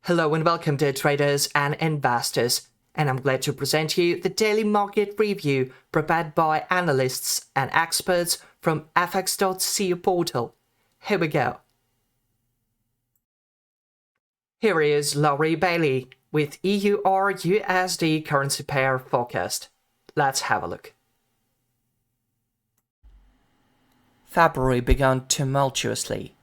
Hello and welcome to traders and investors, and I'm glad to present you the daily market review prepared by analysts and experts from fx.co portal. Here we go. Here is Laurie Bailey with EURUSD currency pair forecast. Let's have a look. February began tumultuously.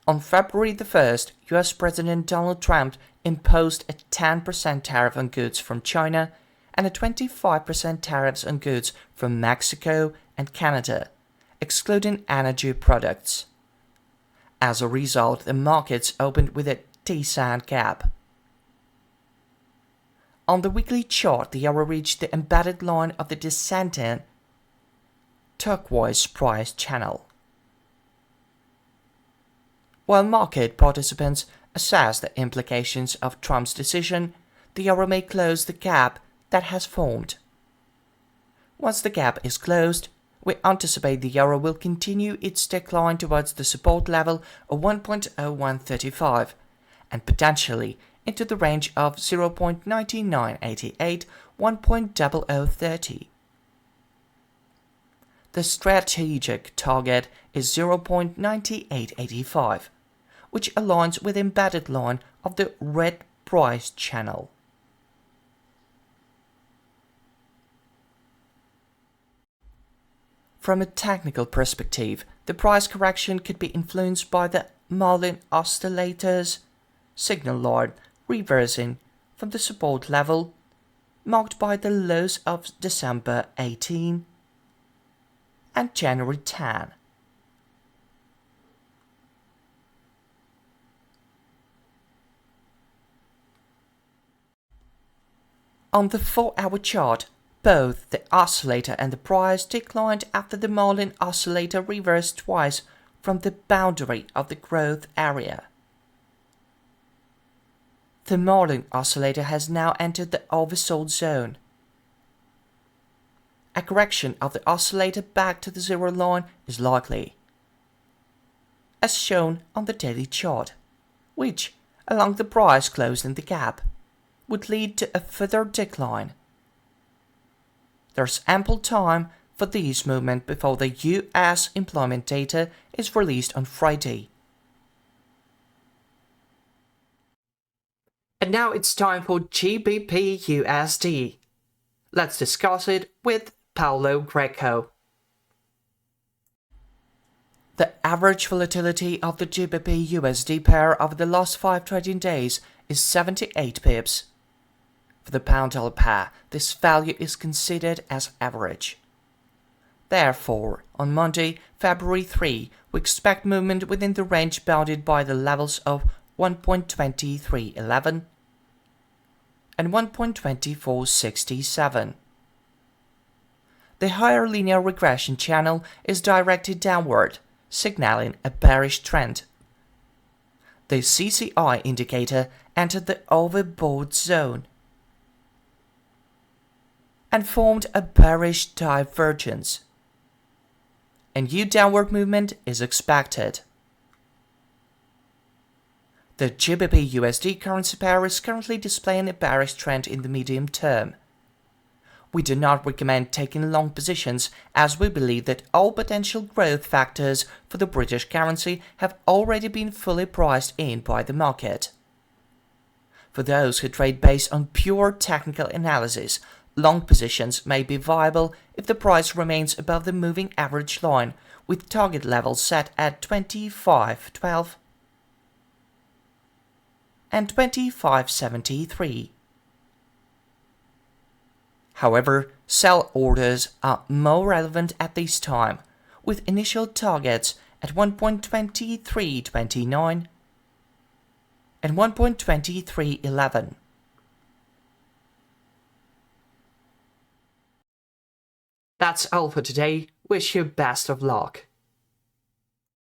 On February the 1st, US President Donald Trump imposed a 10% tariff on goods from China and a 25% tariffs on goods from Mexico and Canada, excluding energy products. As a result, the markets opened with a decent gap. On the weekly chart, the euro reached the embedded line of the descending turquoise price channel. While market participants assess the implications of Trump's decision, the euro may close the gap that has formed. Once the gap is closed, we anticipate the euro will continue its decline towards the support level of 1.0135 and potentially into the range of 0.9988 1.0030. The strategic target is 0.9885, which aligns with the embedded line of the red price channel. From a technical perspective, the price correction could be influenced by the Marlin oscillators signal line reversing from the support level marked by the lows of December 18 and January 10. On the 4-hour chart, both the oscillator and the price declined after the Marlin oscillator reversed twice from the boundary of the growth area. The Marlin oscillator has now entered the oversold zone. A correction of the oscillator back to the zero line is likely, as shown on the daily chart, which, along the price closing the gap, would lead to a further decline. There's ample time for this movement before the US employment data is released on Friday. And now it's time for GBPUSD. Let's discuss it with Paulo Greco. The average volatility of the GBPUSD pair over the last 5 trading days is 78 pips. For the pound-dollar pair, this value is considered as average. Therefore, on Monday, February 3, we expect movement within the range bounded by the levels of 1.2311 and 1.2467. The higher linear regression channel is directed downward, signaling a bearish trend. The CCI indicator entered the overbought zone and formed a bearish divergence. A new downward movement is expected. The GBPUSD currency pair is currently displaying a bearish trend in the medium term. We do not recommend taking long positions as we believe that all potential growth factors for the British currency have already been fully priced in by the market. For those who trade based on pure technical analysis, long positions may be viable if the price remains above the moving average line, with target levels set at 25.12 and 25.73. However, sell orders are more relevant at this time, with initial targets at 1.2329 and 1.2311. That's all for today. Wish you best of luck.